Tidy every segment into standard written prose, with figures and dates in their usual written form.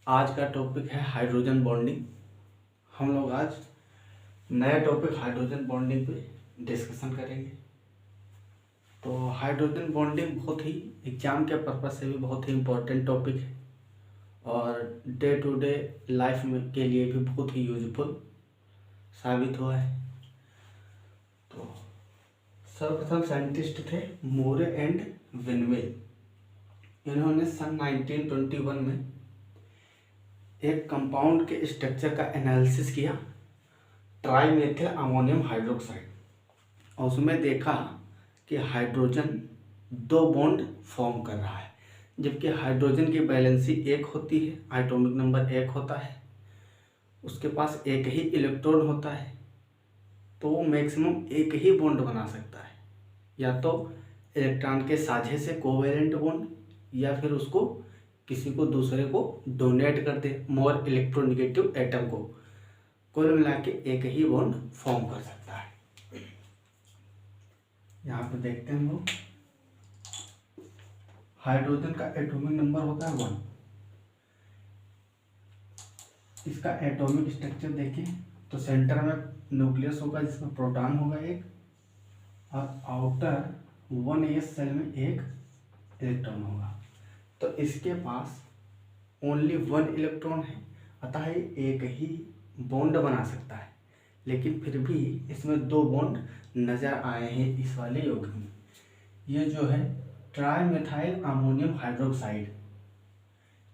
आज का टॉपिक है हाइड्रोजन बॉन्डिंग। हम लोग आज नया टॉपिक हाइड्रोजन बॉन्डिंग पे डिस्कशन करेंगे। तो हाइड्रोजन बॉन्डिंग बहुत ही एग्जाम के पर्पज से भी बहुत ही इम्पोर्टेंट टॉपिक है और डे टू डे लाइफ में के लिए भी बहुत ही यूजफुल साबित हुआ है। तो सर्वप्रथम साइंटिस्ट थे मोरे एंड विनविल। इन्होंने सन 1921 में एक कंपाउंड के स्ट्रक्चर का एनालिसिस किया, ट्राईमेथिल अमोनियम हाइड्रोक्साइड, और उसमें देखा कि हाइड्रोजन 2 बॉन्ड फॉर्म कर रहा है, जबकि हाइड्रोजन की वैलेंसी 1 होती है, एटॉमिक नंबर 1 होता है, उसके पास एक ही इलेक्ट्रॉन होता है, तो वो मैक्सिमम एक ही बॉन्ड बना सकता है, या तो इलेक्ट्रॉन के साझे से कोवेलेंट बॉन्ड, या फिर उसको किसी को दूसरे को डोनेट कर दे, मोर इलेक्ट्रोनेगेटिव एटम को। कुल मिला के एक ही बॉन्ड फॉर्म कर सकता है। यहाँ पे देखते हैं हम लोग, हाइड्रोजन का एटॉमिक नंबर होता है 1। इसका एटॉमिक स्ट्रक्चर देखें तो सेंटर में न्यूक्लियस होगा जिसमें प्रोटॉन होगा एक, और आउटर 1s सेल में एक इलेक्ट्रॉन होगा। तो इसके पास ओनली 1 इलेक्ट्रॉन है, अतः एक ही बॉन्ड बना सकता है, लेकिन फिर भी इसमें 2 बॉन्ड नज़र आए हैं इस वाले यौगिक में। ये जो है ट्राईमेथाइल अमोनियम हाइड्रोक्साइड,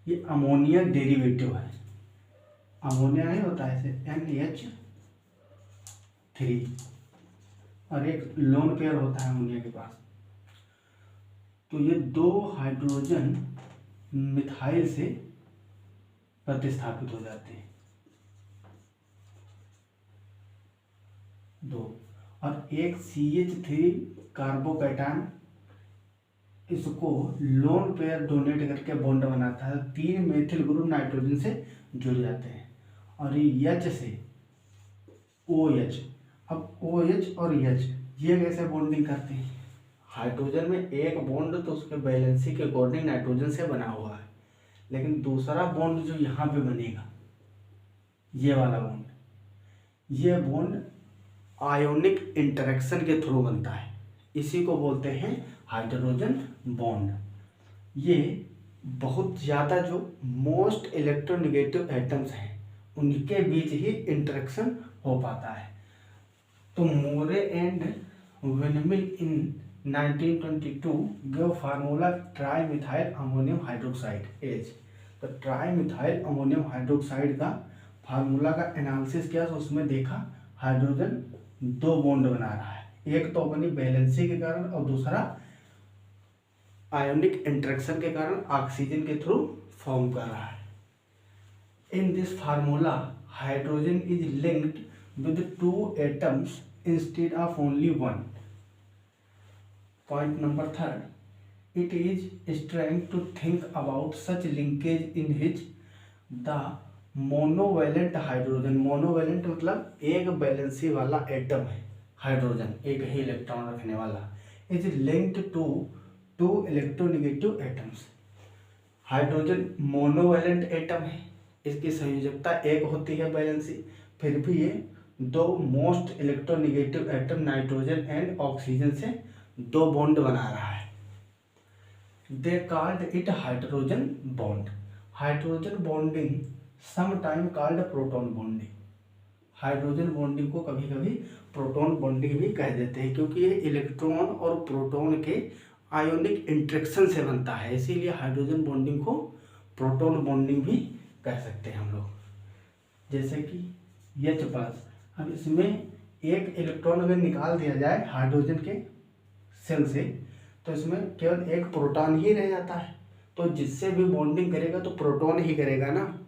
ये अमोनिया डेरिवेटिव है। अमोनिया नहीं होता है ऐसे NH3, और एक लोन पेयर होता है अमोनिया के पास। तो ये 2 हाइड्रोजन मिथाइल से प्रतिस्थापित हो जाते हैं, 2, और एक CH3 कार्बोकैटायन इसको लोन पेयर डोनेट करके बॉन्ड बनाता है, 3 मेथिल ग्रुप नाइट्रोजन से जुड़ जाते हैं, और ये H से OH। अब OH और H ये कैसे बॉन्डिंग करते हैं? हाइड्रोजन में एक बॉन्ड तो उसके वैलेंसी के अकॉर्डिंग नाइट्रोजन से बना हुआ है, लेकिन दूसरा बॉन्ड जो यहाँ पे बनेगा, ये वाला बॉन्ड, ये बॉन्ड आयोनिक इंटरेक्शन के थ्रू बनता है, इसी को बोलते हैं हाइड्रोजन बॉन्ड। ये बहुत ज़्यादा जो मोस्ट इलेक्ट्रोनेगेटिव एटम्स हैं उनके बीच ही इंटरेक्शन हो पाता है। तो Moore and Winmill in 1922 gave formula trimethyl ammonium hydroxide H. तो ट्राईमिथाइल अमोनियम हाइड्रोक्साइड का फार्मूला का एनालिसिस किया, तो उसमें देखा हाइड्रोजन 2 बॉन्ड बना रहा है, एक तो अपनी वैलेंसी के कारण और दूसरा आयोनिक इंटरेक्शन के कारण ऑक्सीजन के थ्रू फॉर्म कर रहा है। In this formula hydrogen is linked with 2 atoms instead of only 1। Point number 3, it is strange to think about such linkage in which the monovalent hydrogen, monovalent मतलब एक valency वाला atom है hydrogen, एक ही electron रखने वाला, is linked to 2 electronegative atoms. Hydrogen monovalent atom है, इसकी संयोजकता 1 होती है वैलेंसी, फिर भी ये 2 most electronegative atom nitrogen and oxygen से 2 बॉन्ड बना रहा है। They called it hydrogen bond. Hydrogen bonding sometime called proton bonding. Hydrogen bonding को कभी कभी प्रोटॉन बॉन्डिंग भी कह देते हैं, क्योंकि ये इलेक्ट्रॉन और प्रोटॉन के आयोनिक इंट्रैक्शन से बनता है, इसीलिए हाइड्रोजन बॉन्डिंग को प्रोटॉन बॉन्डिंग भी कह सकते हैं हम लोग। जैसे कि H+, अब इसमें एक इलेक्ट्रॉन अगर निकाल दिया जाए हाइड्रोजन के सेल से, तो इसमें केवल एक प्रोटॉन ही रह जाता है, तो जिससे भी बॉन्डिंग करेगा तो प्रोटॉन ही करेगा ना।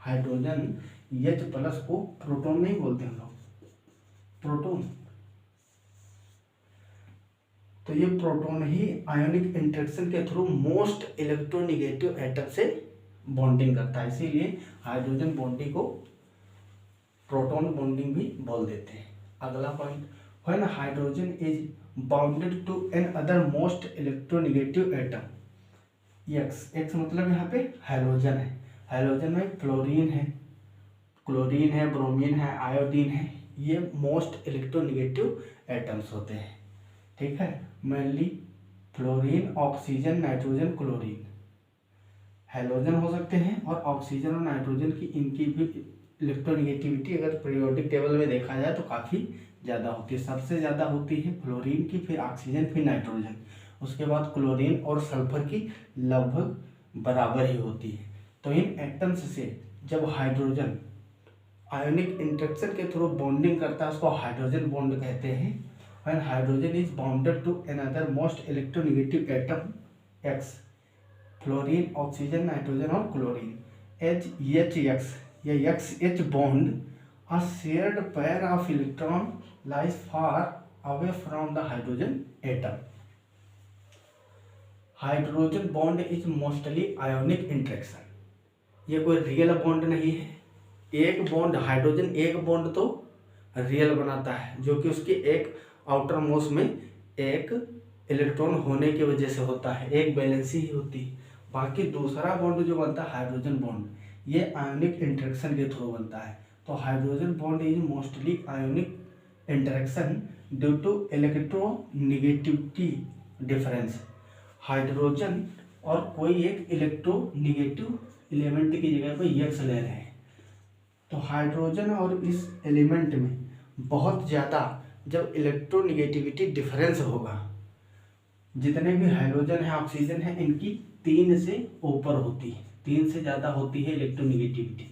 हाइड्रोजन H+ को प्रोटॉन नहीं बोलते हम लोग, प्रोटॉन। तो ये प्रोटॉन ही आयोनिक इंटरेक्शन के थ्रू मोस्ट इलेक्ट्रोनेगेटिव एटम से बॉन्डिंग करता है, इसीलिए हाइड्रोजन बॉन्डिंग को प्रोटॉन बॉन्डिंग भी बोल देते हैं। अगला point, when hydrogen is bounded to another most electronegative atom, X मतलब यहाँ पे हाइड्रोजन है, हैलोजन में फ्लोरीन है, क्लोरीन है, ब्रोमीन है, आयोडीन है, ये मोस्ट इलेक्ट्रोनेगेटिव एटम्स होते हैं। ठीक है, mainly fluorine, oxygen, nitrogen, chlorine halogen हो सकते हैं। और ऑक्सीजन और नाइट्रोजन की इनकी भी इलेक्ट्रोनेगेटिविटी अगर पीरियोडिक टेबल में देखा जाए तो काफ़ी ज़्यादा होती है। सबसे ज़्यादा होती है फ्लोरीन की, फिर ऑक्सीजन, फिर नाइट्रोजन, उसके बाद क्लोरीन और सल्फर की लगभग बराबर ही होती है। तो इन एटम्स से जब हाइड्रोजन आयोनिक इंटरेक्शन के थ्रू बॉन्डिंग करता है उसको हाइड्रोजन बॉन्ड कहते हैं। When hydrogen is bonded to another most electronegative atom X, fluorine, oxygen, nitrogen और क्लोरीन, एच एक्स, ये X H bond a shared pair of electron lies far away from the hydrogen atom. Hydrogen bond is mostly ionic interaction, ये कोई real bond नहीं है। एक bond hydrogen एक bond तो real बनाता है जो कि उसकी एक आउटर मोस्ट में एक इलेक्ट्रॉन होने की वजह से होता है, एक बैलेंसी ही होती है। बाकी दूसरा बॉन्ड जो बनता है हाइड्रोजन बॉन्ड, ये आयोनिक इंटरेक्शन के थ्रू बनता है। तो hydrogen bond is mostly ionic interaction due to electronegativity difference. Hydrogen और कोई एक इलेक्ट्रोनेगेटिव एलिमेंट की जगह पर यक्स ले रहे हैं, तो हाइड्रोजन और इस एलिमेंट में बहुत ज़्यादा जब इलेक्ट्रोनेगेटिविटी डिफरेंस होगा, जितने भी हाइड्रोजन है, ऑक्सीजन है, इनकी 3 से ऊपर होती है, 3 से ज़्यादा होती है इलेक्ट्रोनेगेटिविटी।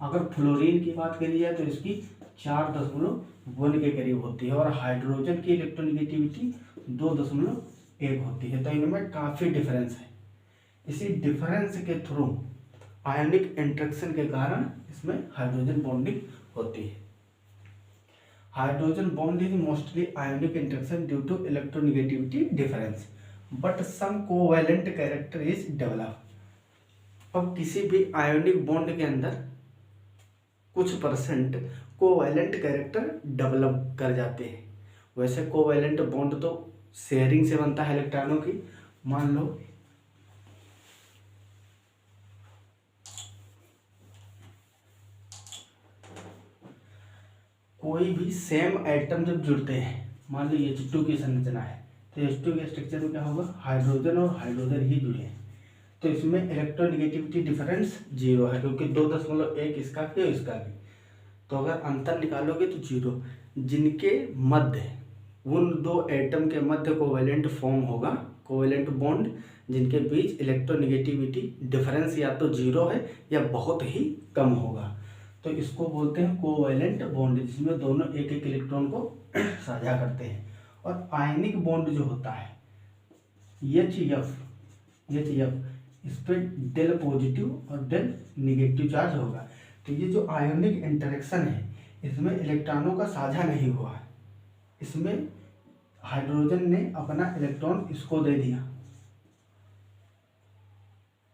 अगर फ्लोरीन की बात करी जाए तो इसकी 4.1 के करीब होती है और हाइड्रोजन की इलेक्ट्रोनेगेटिविटी 2.1 होती है। तो इनमें काफ़ी डिफरेंस है। इसी डिफरेंस के थ्रू आयोनिक इंटरेक्शन के कारण इसमें हाइड्रोजन बॉन्डिंग होती है। Hydrogen bond is mostly ionic interaction due to electronegativity difference, but some covalent character is develop. अब किसी भी आयोनिक बॉन्ड के अंदर कुछ परसेंट कोवैलेंट कैरेक्टर डेवलप कर जाते हैं। वैसे कोवैलेंट बॉन्ड तो शेयरिंग से बनता है इलेक्ट्रॉनों की। मान लो कोई भी सेम एटम जब जुड़ते हैं, मान लो H2 की संरचना है, तो H2 के स्ट्रक्चर में क्या होगा, हाइड्रोजन और हाइड्रोजन ही जुड़े हैं, तो इसमें इलेक्ट्रोनेगेटिविटी डिफरेंस 0 है, क्योंकि 2.1 इसका भी और इसका भी। तो अगर अंतर निकालोगे तो 0। जिनके मध्य, उन दो एटम के मध्य कोवेलेंट फॉर्म होगा, कोवेलेंट बॉन्ड, जिनके बीच इलेक्ट्रोनेगेटिविटी डिफरेंस या तो 0 है या बहुत ही कम होगा, तो इसको बोलते हैं कोवेलेंट बॉन्ड, जिसमें दोनों एक एक इलेक्ट्रॉन को साझा करते हैं। और आयनिक बॉन्ड जो होता है एच इस पर डेल पॉजिटिव और डेल निगेटिव चार्ज होगा। तो ये जो आयोनिक इंटरेक्शन है इसमें इलेक्ट्रॉनों का साझा नहीं हुआ है, इसमें हाइड्रोजन ने अपना इलेक्ट्रॉन इसको दे दिया,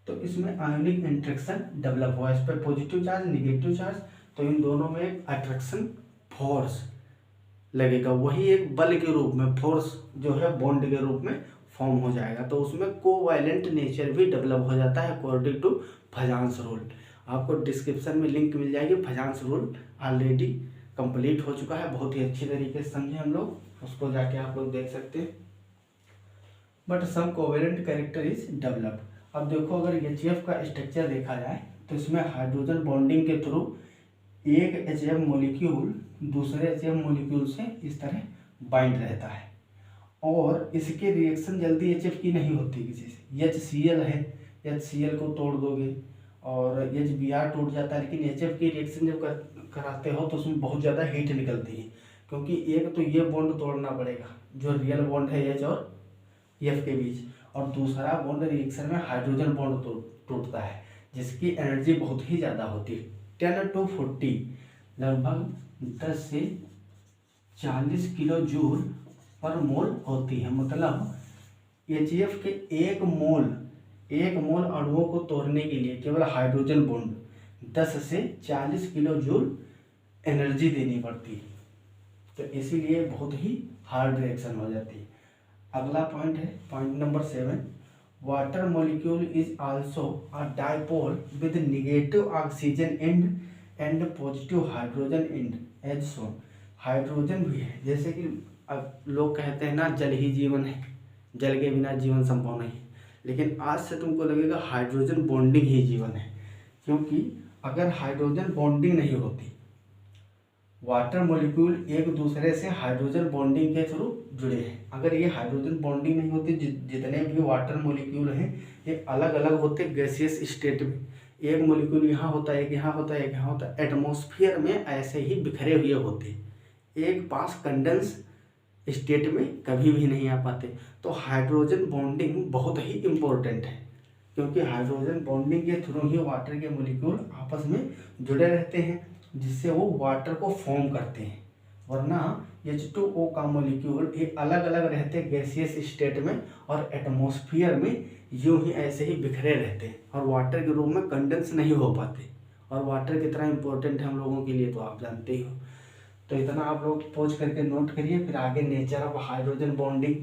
तो इसमें आयोनिक इंटरेक्शन डेवलप हुआ। इस पर पॉजिटिव चार्ज, निगेटिव चार्ज, तो इन दोनों में एक अट्रैक्शन फोर्स लगेगा, वही एक बल के रूप में फोर्स जो है बॉन्ड के रूप में फॉर्म हो जाएगा। तो उसमें कोवैलेंट नेचर भी डेवलप हो जाता है अकॉर्डिंग टू फजांस रूल। आपको डिस्क्रिप्शन में लिंक मिल जाएगी, फजांस रूल ऑलरेडी कंप्लीट हो चुका है, बहुत ही अच्छी तरीके से समझे हम लोग, उसको जाके आप लोग देख सकते हैं। But some covalent character is develop. अब देखो अगर HF का स्ट्रक्चर देखा जाए तो इसमें हाइड्रोजन बॉन्डिंग के थ्रू एक HF मॉलिक्यूल दूसरे HF मॉलिक्यूल से इस तरह बाइंड रहता है, और इसके रिएक्शन जल्दी HF की नहीं होती किसी से। HCl है, HCl को तोड़ दोगे और HBr टूट जाता है, लेकिन HF की रिएक्शन जब कराते हो तो उसमें बहुत ज़्यादा हीट निकलती है, क्योंकि एक तो ये बॉन्ड तोड़ना पड़ेगा जो रियल बॉन्ड है H और F के बीच, और दूसरा बॉन्ड रिएक्शन में हाइड्रोजन बॉन्ड टूटता है जिसकी एनर्जी बहुत ही ज़्यादा होती है, 10 to 40, लगभग 10 से 40 किलो जूल पर मोल होती है। मतलब HF के एक मोल अणुओं को तोड़ने के लिए केवल हाइड्रोजन बॉन्ड 10 से 40 किलो जूल एनर्जी देनी पड़ती है, तो इसीलिए बहुत ही हार्ड रिएक्शन हो जाती है। अगला पॉइंट है point number 7, water molecule is also a dipole with negative oxygen end and positive hydrogen end as shown. Hydrogen भी है, जैसे कि अब लोग कहते हैं ना जल ही जीवन है, जल के बिना जीवन संभव नहीं है, लेकिन आज से तुमको लगेगा हाइड्रोजन बॉन्डिंग ही जीवन है, क्योंकि अगर हाइड्रोजन बॉन्डिंग नहीं होती, वाटर मॉलिक्यूल एक दूसरे से हाइड्रोजन बॉन्डिंग के थ्रू जुड़े हैं, अगर ये हाइड्रोजन बॉन्डिंग नहीं होती, जितने भी वाटर मॉलिक्यूल हैं ये अलग अलग होते गैसियस स्टेट में, एक मॉलिक्यूल यहाँ होता है, एक यहाँ होता है, एक यहाँ होता है, एटमॉस्फेयर में ऐसे ही बिखरे हुए होते, एक पास कंडेंस स्टेट में कभी भी नहीं आ पाते। तो हाइड्रोजन बॉन्डिंग बहुत ही इम्पोर्टेंट है, क्योंकि हाइड्रोजन बॉन्डिंग के थ्रू ही वाटर के मॉलिक्यूल आपस में जुड़े रहते हैं, जिससे वो वाटर को फॉर्म करते हैं, वरना H2O का मॉलिक्यूल ये अलग अलग रहते गैसियस स्टेट में और एटमॉस्फेयर में यूं ही ऐसे ही बिखरे रहते हैं और वाटर के रूप में कंडेंस नहीं हो पाते। और वाटर कितना इम्पोर्टेंट है हम लोगों के लिए तो आप जानते ही हो। तो इतना आप लोग पॉज करके नोट करिए, फिर आगे nature of hydrogen bonding,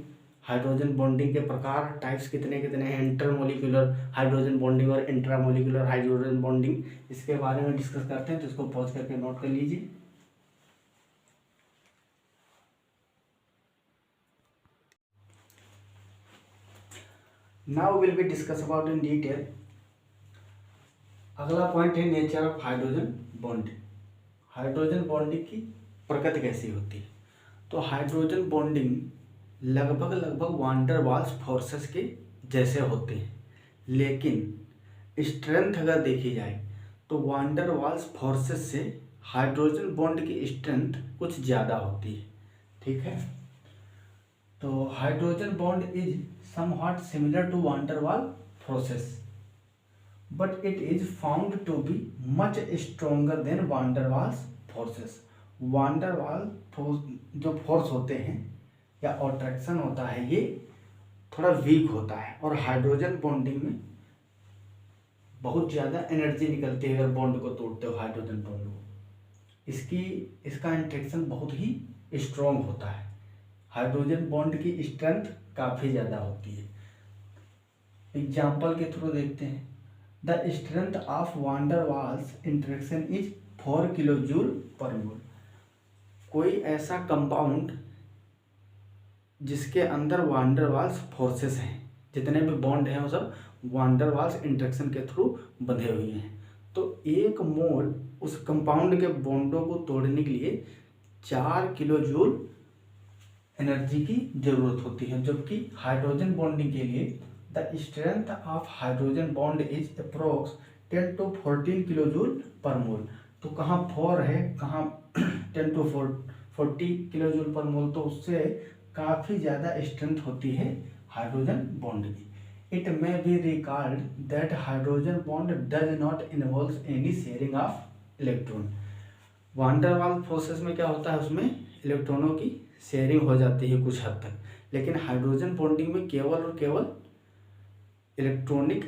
hydrogen bonding के प्रकार, टाइप्स कितने कितने हैं, इंटरमोलिकुलर हाइड्रोजन बॉन्डिंग और इंट्रामोलिकुलर हाइड्रोजन बॉन्डिंग, इसके बारे में डिस्कस करते हैं, तो इसको पॉज करके नोट कर लीजिए। Now will be discuss about in detail. अगला पॉइंट है nature of hydrogen bonding. Hydrogen bonding की प्रकृति कैसी होती है? तो हाइड्रोजन बॉन्डिंग लगभग वान डर वाल्स फोर्सेस के जैसे होते हैं, लेकिन स्ट्रेंथ अगर देखी जाए तो वान डर वाल्स फोर्सेस से हाइड्रोजन बॉन्ड की स्ट्रेंथ कुछ ज़्यादा होती है, ठीक है। तो hydrogen bond is somewhat similar to van der Waal forces, but it is found to be much stronger than van der Waals forces. One der वाल जो फोर्स होते हैं या अट्रैक्शन होता है ये थोड़ा वीक होता है, और हाइड्रोजन बॉन्डिंग में बहुत ज़्यादा एनर्जी निकलती है अगर बॉन्ड को तोड़ते हो हाइड्रोजन बॉन्ड को। इसका इंट्रैक्शन बहुत ही स्ट्रॉन्ग होता है, हाइड्रोजन बॉन्ड की स्ट्रेंथ काफ़ी ज़्यादा होती है। एग्जाम्पल के थ्रू देखते हैं, the strength of van der Waals interaction is 4 kilo joule per mole. कोई ऐसा कंपाउंड जिसके अंदर वान डर वाल्स फोर्सेस हैं, जितने भी बॉन्ड हैं वो सब वान डर वाल्स इंट्रैक्शन के थ्रू बंधे हुए हैं, तो 1 मोल उस कंपाउंड के बॉन्डों को तोड़ने के लिए 4 किलो जूल एनर्जी की जरूरत होती है, जबकि हाइड्रोजन बॉन्डिंग के लिए the strength of hydrogen bond is approx 10 to 14 kilo joule per mole. तो कहाँ 4 है, कहाँ 10 to 40 kilo joule per mole, तो उससे काफ़ी ज़्यादा स्ट्रेंथ होती है हाइड्रोजन बॉन्ड की। It may be recalled that hydrogen bond does not involve any sharing of electron. Van der Waals process में क्या होता है, उसमें इलेक्ट्रॉनों की शेयरिंग हो जाती है कुछ हद तक, लेकिन हाइड्रोजन बॉन्डिंग में केवल और केवल इलेक्ट्रॉनिक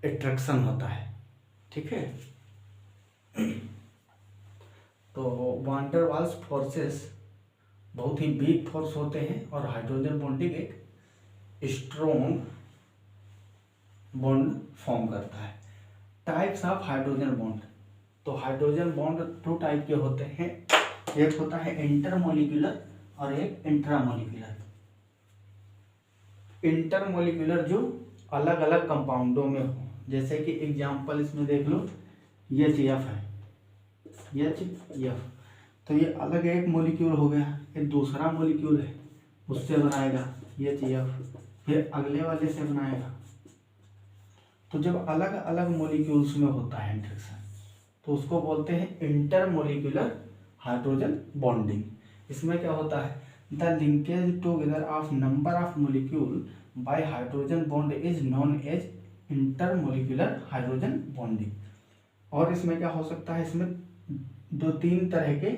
अट्रैक्शन होता है, ठीक है। तो वान डर वाल्स फोर्सेस बहुत ही वीक फोर्स होते हैं और हाइड्रोजन बॉन्डिंग एक स्ट्रॉन्ग बॉन्ड फॉर्म करता है। टाइप्स ऑफ हाइड्रोजन बॉन्ड, तो हाइड्रोजन बॉन्ड 2 टाइप के होते हैं, एक होता है इंटरमोलिकुलर और एक इंट्रामोलिकुलर। इंटरमोलिकुलर जो अलग अलग कंपाउंडों में हो, जैसे कि एग्जांपल इसमें देख लो, HF है, HF, तो ये अलग एक मॉलिक्यूल हो गया, ये दूसरा मॉलिक्यूल है उससे बनाएगा HF, फिर अगले वाले से बनाएगा। तो जब अलग अलग मॉलिक्यूल्स में होता है इंटरेक्शन, तो उसको बोलते हैं इंटरमोलिकुलर हाइड्रोजन बॉन्डिंग। इसमें क्या होता है, the linkage together of number of molecule by hydrogen bond is known as intermolecular hydrogen bonding. और इसमें क्या हो सकता है, इसमें 2-3 तरह के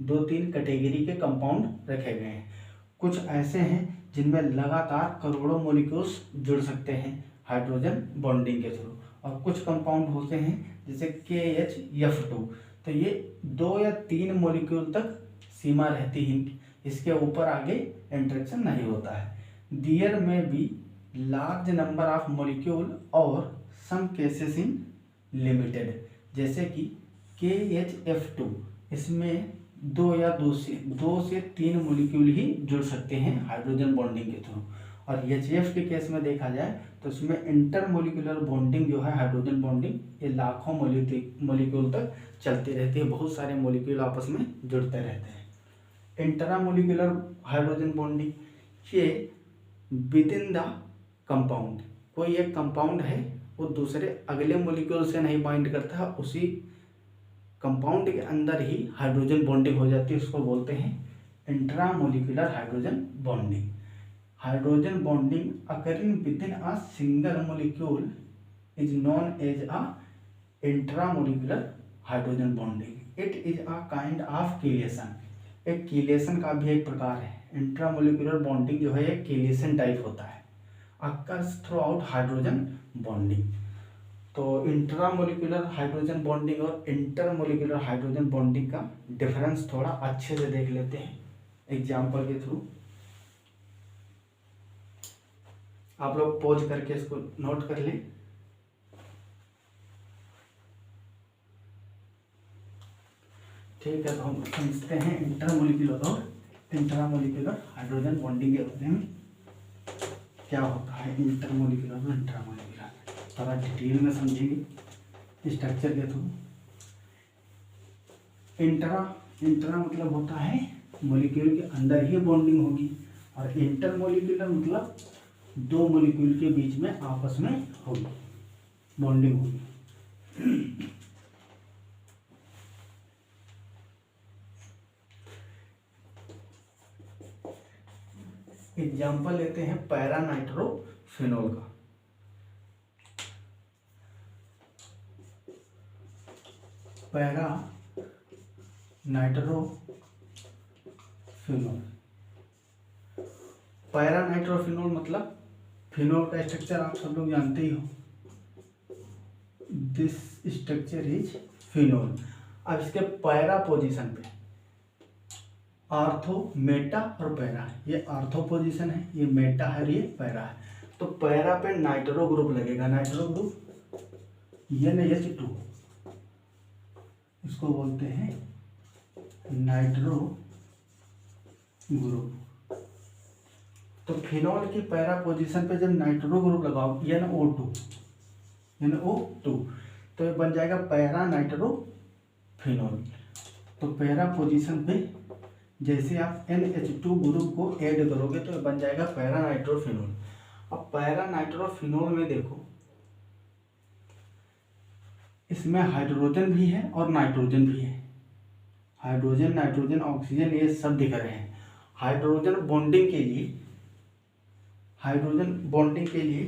2-3 कैटेगरी के कंपाउंड रखे गए हैं। कुछ ऐसे हैं जिनमें लगातार करोड़ों मॉलिक्यूल्स जुड़ सकते हैं हाइड्रोजन बॉन्डिंग के थ्रू, और कुछ कंपाउंड होते हैं जैसे KHF2, तो ये 2 या 3 मॉलिक्यूल तक सीमा रहती है, इसके ऊपर आगे इंटरेक्शन नहीं होता है। देयर में B large number of molecule और सम केसेस इन लिमिटेड, जैसे कि KHF2 इसमें दो से तीन मॉलिक्यूल ही जुड़ सकते हैं हाइड्रोजन बॉन्डिंग के थ्रू। और HF के केस में देखा जाए तो इसमें इंटर मोलिकुलर बॉन्डिंग जो है हाइड्रोजन बॉन्डिंग ये लाखों मॉलिक्यूल तक चलती रहती है, बहुत सारे मॉलिक्यूल आपस में जुड़ते रहते हैं। इंट्रा मोलिकुलर हाइड्रोजन बॉन्डिंग ये विद इन द कंपाउंड, कोई एक कंपाउंड है वो दूसरे अगले मॉलिक्यूल से नहीं बाइंड करता है, उसी कंपाउंड के अंदर ही हाइड्रोजन बॉन्डिंग हो जाती है, उसको बोलते हैं intramolecular hydrogen bonding. Hydrogen bonding occurring within a single molecule is known as a intramolecular hydrogen bonding. It is a kind of chelation, एक कीलेशन का भी एक प्रकार है। इंट्रा मोलिकुलर बॉन्डिंग जो है एक कीलेशन टाइप होता है, occurs through out hydrogen bonding. तो इंट्रा मोलिकुलर हाइड्रोजन बॉन्डिंग और इंटर मोलिकुलर हाइड्रोजन बॉन्डिंग का डिफरेंस थोड़ा अच्छे से देख लेते हैं एग्जाम्पल के थ्रू। आप लोग पॉज करके इसको नोट कर लें। ठीक है, तो हम समझते हैं इंटरमोलिकुलर और इंट्रामोलिकुलर हाइड्रोजन बॉन्डिंग के बारे में क्या होता है। इंटरमोलिकुलर और इंट्रामोलिकुलर थोड़ा डिटेल में समझेंगे स्ट्रक्चर के थ्रू। इंट्रा मतलब होता है मॉलिक्यूल के अंदर ही बॉन्डिंग होगी, और इंटरमोलिकुलर मतलब दो मॉलिक्यूल के बीच में आपस में होगी बॉन्डिंग होगी। एग्जाम्पल लेते हैं पैरा नाइट्रोफिनॉल का। पैरा नाइट्रोफिनॉल, पैरा नाइट्रोफिनॉल मतलब फिनॉल का स्ट्रक्चर आप सब लोग जानते ही हो, दिस स्ट्रक्चर इज फिनॉल। अब इसके पैरा पोजीशन पे आर्थो, मेटा और पैरा, ये आर्थो पोजीशन है, ये मेटा है, ये पैरा है। तो पैरा पे नाइट्रो ग्रुप लगेगा, नाइट्रो ग्रुप NH2, इसको बोलते हैं नाइट्रो ग्रुप। तो फिनॉल की पैरा पोजीशन पे जब नाइट्रो ग्रुप लगाओ NO2, तो ये बन जाएगा पैरा नाइट्रोफिनॉल। तो पैरा पोजीशन पे जैसे आप NH2 ग्रुप को ऐड करोगे तो ये बन जाएगा पैरा नाइट्रोफिनॉल। अब पैरा नाइट्रोफिनॉल में देखो, इसमें हाइड्रोजन भी है और नाइट्रोजन भी है। हाइड्रोजन, नाइट्रोजन, ऑक्सीजन ये सब दिख रहे हैं। हाइड्रोजन बॉन्डिंग के लिए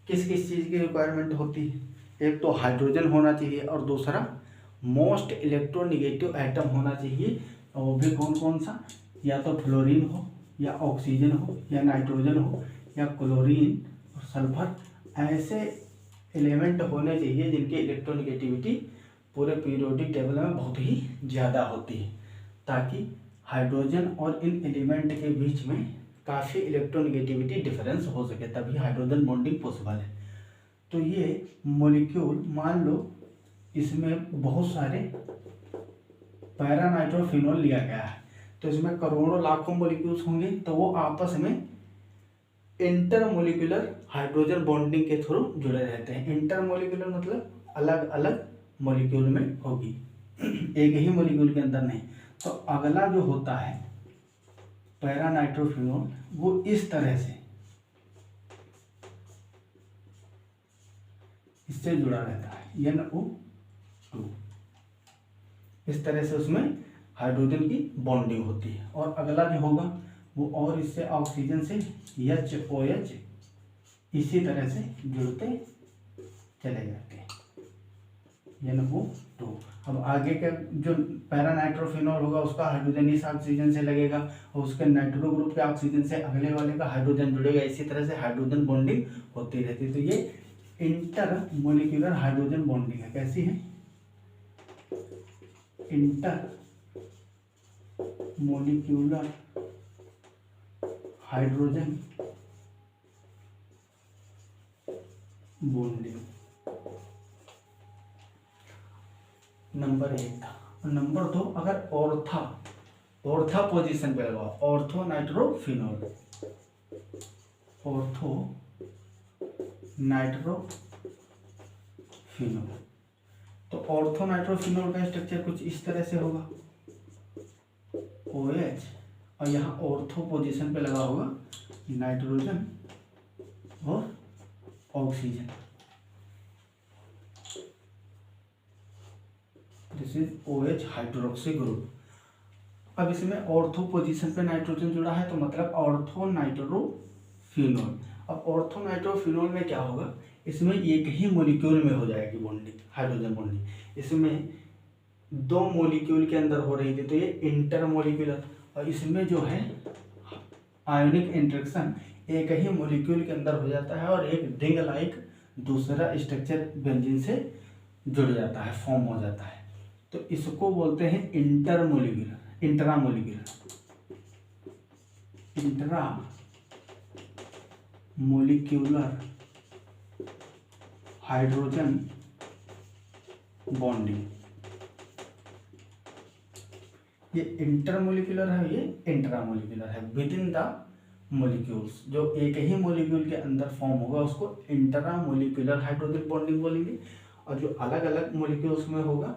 किस किस चीज़ की रिक्वायरमेंट होती है? एक तो हाइड्रोजन होना चाहिए और दूसरा मोस्ट इलेक्ट्रोनेगेटिव एटम होना चाहिए, और वो भी कौन कौन सा? या तो फ्लोरीन हो, या ऑक्सीजन हो, या नाइट्रोजन हो, या क्लोरीन और सल्फर, ऐसे एलिमेंट होने चाहिए जिनकी इलेक्ट्रोनेगेटिविटी पूरे पीरियोडिक टेबल में बहुत ही ज़्यादा होती है, ताकि हाइड्रोजन और इन एलिमेंट के बीच में काफ़ी इलेक्ट्रोनेगेटिविटी डिफरेंस हो सके, तभी हाइड्रोजन बॉन्डिंग पॉसिबल है। तो ये मॉलिक्यूल मान लो इसमें बहुत सारे पैरा नाइट्रोफिनॉल लिया गया है, तो इसमें करोड़ों लाखों मॉलिक्यूल्स होंगे, तो वो आपस में इंटरमोलिकुलर हाइड्रोजन बॉन्डिंग के थ्रू जुड़े रहते हैं। इंटरमोलिकुलर मतलब अलग अलग मॉलिक्यूल में होगी, एक ही मॉलिक्यूल के अंदर नहीं। तो अगला जो होता है पैरा नाइट्रोफिनॉल, वो इस तरह से इससे जुड़ा रहता है NO2, इस तरह से उसमें हाइड्रोजन की बॉन्डिंग होती है। और अगला जो होगा वो और इससे ऑक्सीजन से HOH इसी तरह से जुड़ते चले जाते हैं NO2। अब आगे का जो पैरा नाइट्रोफिनॉल होगा उसका हाइड्रोजन इस ऑक्सीजन से लगेगा, और उसके नाइट्रो ग्रुप के ऑक्सीजन से अगले वाले का हाइड्रोजन जुड़ेगा, इसी तरह से हाइड्रोजन बॉन्डिंग होती रहती है। तो ये इंटर मोलिकुलर हाइड्रोजन बॉन्डिंग है। कैसी है? Inter molecular hydrogen bonding number 1 था। और नंबर 2, अगर ऑर्था पोजीशन पे लगाओ, ऑर्थो नाइट्रोफिनॉल, ऑर्थो नाइट्रोफिनॉल। तो ऑर्थो नाइट्रोफिनॉल का स्ट्रक्चर कुछ इस तरह से होगा, OH, और यहाँ ऑर्थो पोजीशन पे लगा होगा नाइट्रोजन और oxygen. This is OH hydroxy group. अब इसमें ऑर्थो पोजीशन पे नाइट्रोजन जुड़ा है तो मतलब ऑर्थो नाइट्रोफिनॉल। अब ऑर्थो नाइट्रोफिनॉल में क्या होगा, इसमें एक ही मॉलिक्यूल में हो जाएगी बॉन्डिंग, हाइड्रोजन बॉन्डिंग। इसमें 2 मॉलिक्यूल के अंदर हो रही थी तो ये इंटरमॉलिक्यूलर, और इसमें जो है आयोनिक इंटरेक्शन एक ही मॉलिक्यूल के अंदर हो जाता है और एक रिंग लाइक दूसरा स्ट्रक्चर बेंजीन से जुड़ जाता है, फॉर्म हो जाता है। तो इसको बोलते हैं इंटरामोलिक्यूलर हाइड्रोजन बॉन्डिंग। ये इंटरमोलिक्यूलर है, ये इंट्रामोलिक्यूलर है। विद इन द मोलिक्यूल्स, जो एक ही मोलिक्यूल के अंदर फॉर्म होगा उसको इंटरामोलिक्यूलर हाइड्रोजन बॉन्डिंग बोलेंगे, और जो अलग अलग मोलिक्यूल्स में होगा,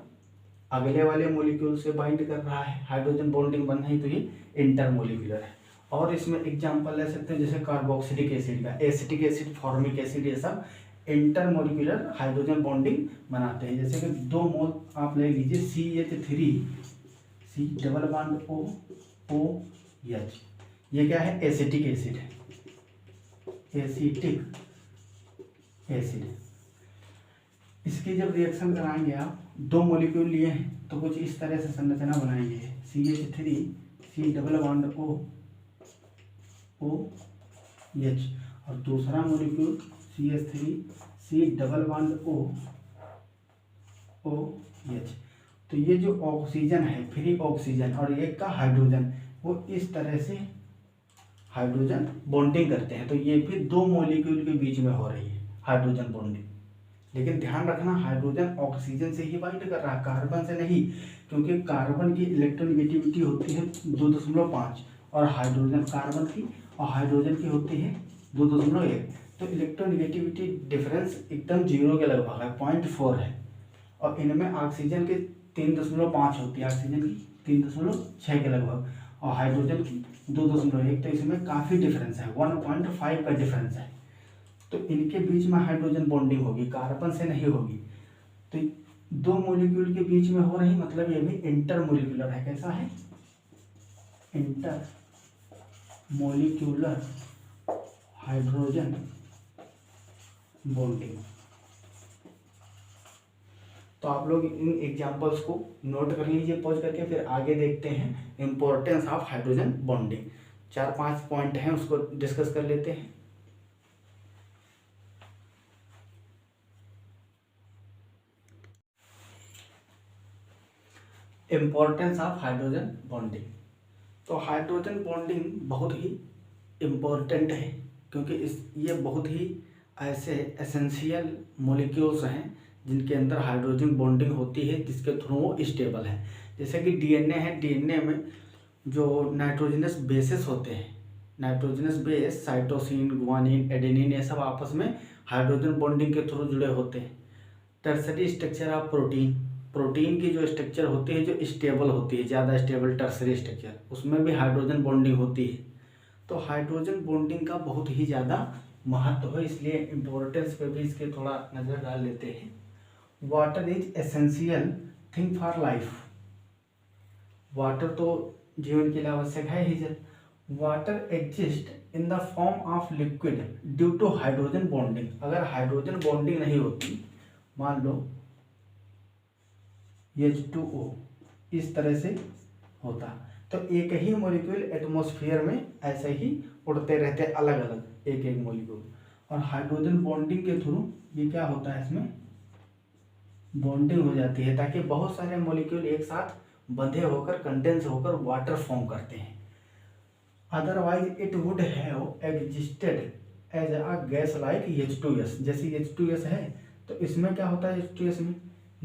अगले वाले मोलिक्यूल से बाइंड कर रहा है, हाइड्रोजन बॉन्डिंग बन रही, तो ये इंटरमोलिक्यूलर है। और इसमें एग्जांपल ले सकते हैं जैसे कार्बोक्सिलिक एसिड का, एसिटिक एसिड, फॉर्मिक एसिड, ये सब इंटरमोलिक्यूलर हाइड्रोजन बॉन्डिंग बनाते हैं। जैसे कि 2 मोल आप ले लीजिए CH3 डबल बॉन्ड OH, ये क्या है, एसिटिक एसिड है, एसिटिक एसिड। इसकी जब रिएक्शन कराएंगे आप, 2 मॉलिक्यूल लिए हैं तो कुछ इस तरह से संरचना बनाएंगे, CH3 डबल बॉन्ड OH, और दूसरा molecule CH3 double bond OH। तो ये जो ऑक्सीजन है, फ्री ऑक्सीजन, और एक का हाइड्रोजन, वो इस तरह से हाइड्रोजन बॉन्डिंग करते हैं। तो ये फिर 2 मॉलिक्यूल के बीच में हो रही है हाइड्रोजन बॉन्डिंग। लेकिन ध्यान रखना, हाइड्रोजन ऑक्सीजन से ही बाइंड कर रहा है, कार्बन से नहीं, क्योंकि कार्बन की इलेक्ट्रोनेगेटिविटी होती है 2.5, और हाइड्रोजन कार्बन की और हाइड्रोजन की होती है 2.1। तो इलेक्ट्रोनेगेटिविटी डिफरेंस एकदम 0 के लगभग है, 0.4 है। और इनमें ऑक्सीजन की 3.5 होती है, ऑक्सीजन की 3.6 के लगभग, और हाइड्रोजन की 2.1। तो इसमें काफ़ी डिफरेंस है, 1.5 का डिफरेंस है। तो इनके बीच में हाइड्रोजन बॉन्डिंग होगी, कार्बन से नहीं होगी। तो 2 मॉलिक्यूल के बीच में हो रही, मतलब ये भी इंटरमॉलिक्यूलर है। कैसा है, इंटरमॉलिक्यूलर हाइड्रोजन बॉन्डिंग। तो आप लोग इन एग्जांपल्स को नोट कर लीजिए पॉज करके, फिर आगे देखते हैं importance of hydrogen bonding. 4-5 point हैं, उसको डिस्कस कर लेते हैं। Importance of hydrogen bonding. तो हाइड्रोजन बॉन्डिंग बहुत ही इम्पोर्टेंट है, क्योंकि ये बहुत ही ऐसे एसेंशियल मॉलिक्यूल्स हैं जिनके अंदर हाइड्रोजन बॉन्डिंग होती है, जिसके थ्रू वो स्टेबल है। जैसे कि DNA है, DNA में जो नाइट्रोजनस बेसेस होते हैं, nitrogenous base cytosine, guanine, adenine, ये सब आपस में हाइड्रोजन बॉन्डिंग के थ्रू जुड़े होते हैं। टर्सरी स्ट्रक्चर ऑफ प्रोटीन की जो स्ट्रक्चर होती है, जो स्टेबल होती है, ज़्यादा स्टेबल टर्सरी स्ट्रक्चर, उसमें भी हाइड्रोजन बॉन्डिंग होती है। तो हाइड्रोजन बॉन्डिंग का बहुत ही ज़्यादा महत्व है, इसलिए इम्पोर्टेंस पे भी इसके थोड़ा नज़र डाल लेते हैं। Water is essential thing for life. Water तो जीवन के लिए आवश्यक है ही। जब water exist in the form of liquid due to hydrogen bonding, अगर हाइड्रोजन बॉन्डिंग नहीं होती, मान लो H2O इस तरह से होता, तो एक ही मॉलिक्यूल एटमॉस्फेयर में ऐसे ही उड़ते रहते अलग अलग एक एक मॉलिक्यूल। और हाइड्रोजन बॉन्डिंग के थ्रू ये क्या होता है, इसमें बॉन्डिंग हो जाती है, ताकि बहुत सारे मॉलिक्यूल एक साथ बंधे होकर कंडेंस होकर वाटर फॉर्म करते हैं। Otherwise it would have as a gas like H2S। जैसे H2S है तो इसमें क्या होता है, H2S में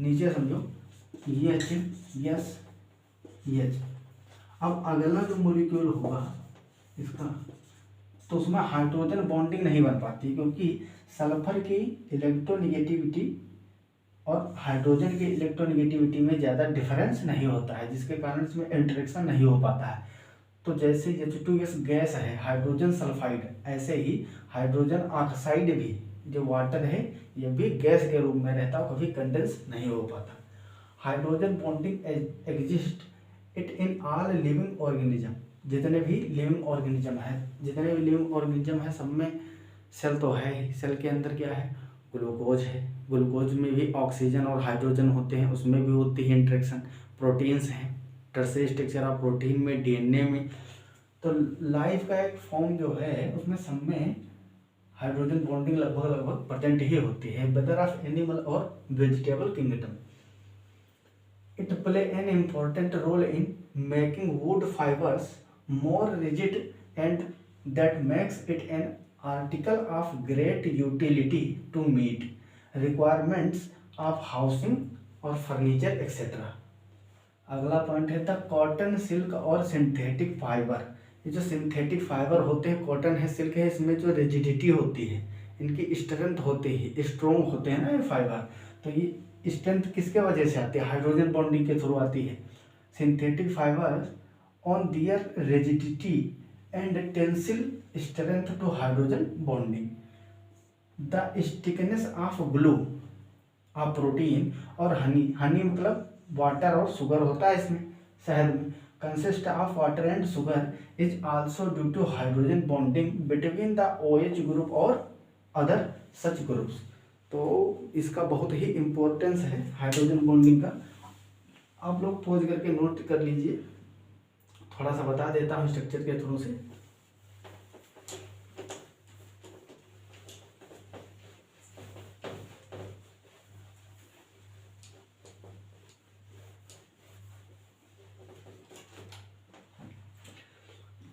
नीचे समझो H, यस, H। अब अगला जो मॉलिक्यूल होगा इसका, तो उसमें हाइड्रोजन बॉन्डिंग नहीं बन पाती, क्योंकि सल्फर की इलेक्ट्रोनिगेटिविटी और हाइड्रोजन की इलेक्ट्रोनिगेटिविटी में ज़्यादा डिफरेंस नहीं होता है, जिसके कारण इसमें इंटरेक्शन नहीं हो पाता है। तो जैसे H2S गैस है, हाइड्रोजन सल्फाइड, ऐसे ही हाइड्रोजन ऑक्साइड भी जो वाटर है ये भी गैस के रूप में रहता है, कभी कंडेंस नहीं हो पाता। Hydrogen bonding exist it in all living organism. जितने भी लिविंग ऑर्गेनिज्म है सब में सेल तो है ही। सेल के अंदर क्या है, ग्लूकोज है, ग्लूकोज में भी ऑक्सीजन और हाइड्रोजन होते हैं, उसमें भी होती है इंटरेक्शन। प्रोटीन्स हैं, टर्सरी स्ट्रक्चर ऑफ प्रोटीन में, डीएनए में। तो लाइफ का एक फॉर्म जो है उसमें सब में हाइड्रोजन बॉन्डिंग लगभग प्रेजेंट ही होती है, वेदर ऑफ एनिमल और vegetable kingdom. It play an important role in making wood fibres more rigid, and that makes it an article of great utility to meet requirements of housing और furniture etc. अगला point है the cotton, silk और synthetic fibre. ये जो synthetic fibre होते हैं, cotton है, silk है, इसमें जो रिजिडिटी होती है, इनकी स्ट्रेंथ होती है, स्ट्रोंग होते हैं ना ये फाइबर। तो ये स्ट्रेंथ किसके वजह से आती है, हाइड्रोजन बॉन्डिंग के थ्रू आती है। Synthetic fibre on their rigidity and tensile strength to hydrogen bonding. The stickiness of glue of protein और हनी मतलब वाटर और शुगर होता है इसमें, शहद में, consist of water and sugar is also due to hydrogen bonding between the OH group और other such groups। तो इसका बहुत ही इम्पोर्टेंस है हाइड्रोजन बॉन्डिंग का। आप लोग पॉज करके नोट कर लीजिए, थोड़ा सा बता देता हूँ स्ट्रक्चर के थ्रू से।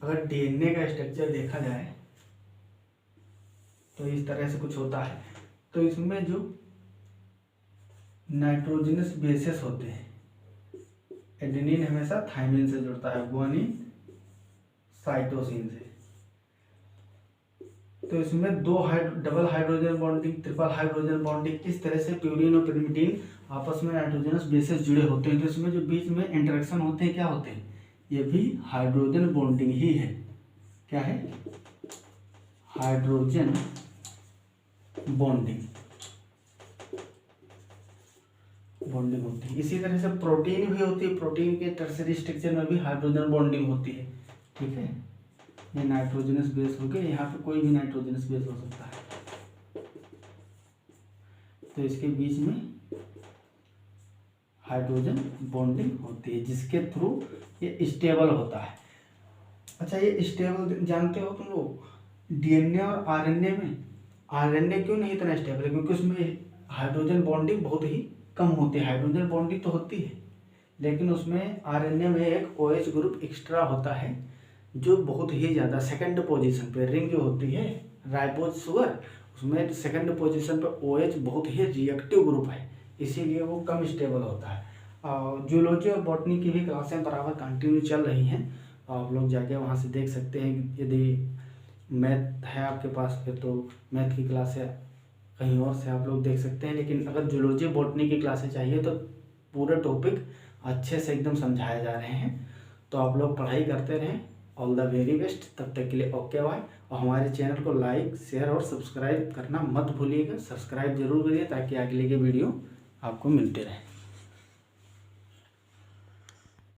अगर डीएनए का स्ट्रक्चर देखा जाए तो इस तरह से कुछ होता है। तो इसमें जो नाइट्रोजनस बेसेस होते हैं, एडेनिन हमेशा थाइमिन से जुड़ता है, गुआनिन साइटोसिन से। तो इसमें दो double hydrogen bonding, triple hydrogen bonding, इस तरह से प्यूरिन और पिरिमिडिन आपस में नाइट्रोजनस बेसेस जुड़े होते हैं। तो इसमें जो बीच में इंटरेक्शन होते हैं क्या होते हैं, ये भी हाइड्रोजन बॉन्डिंग ही है। क्या है, हाइड्रोजन बॉन्डिंग होती है। इसी तरह से प्रोटीन भी होती है, प्रोटीन के टर्सरी स्ट्रक्चर में भी हाइड्रोजन बॉन्डिंग होती है। ठीक है, ये नाइट्रोजनस बेस हो गया, यहाँ पे कोई भी नाइट्रोजनस बेस हो सकता है। तो इसके बीच में हाइड्रोजन बॉन्डिंग होती है, जिसके थ्रू ये स्टेबल होता है। अच्छा, ये स्टेबल जानते हो तुम लोग, डीएनए और आरएनए में, आरएनए क्यों नहीं इतना स्टेबल है, क्योंकि उसमें हाइड्रोजन बॉन्डिंग बहुत ही कम होती है। हाइड्रोजन बॉन्डिंग तो होती है, लेकिन उसमें आरएनए में एक OH ग्रुप एक्स्ट्रा होता है, जो बहुत ही ज़्यादा सेकंड पोजीशन पे, रिंग जो होती है राइबोज शुगर, उसमें सेकंड पोजीशन पे OH बहुत ही रिएक्टिव ग्रुप है, इसीलिए वो कम स्टेबल होता है। जूलॉजी और बॉटनी की भी क्लासें बराबर कंटिन्यू चल रही हैं, आप लोग जाके वहाँ से देख सकते हैं। यदि मैथ है आपके पास फिर तो मैथ की क्लासें कहीं और से आप लोग देख सकते हैं, लेकिन अगर जूलॉजी बॉटनी की क्लासें चाहिए तो पूरे टॉपिक अच्छे से एकदम समझाए जा रहे हैं। तो आप लोग पढ़ाई करते रहें। ऑल द वेरी बेस्ट, तब तक के लिए ओके बाय। और हमारे चैनल को लाइक, शेयर और सब्सक्राइब करना मत भूलिएगा। सब्सक्राइब जरूर करिए ताकि अगले के वीडियो आपको मिलते रहें।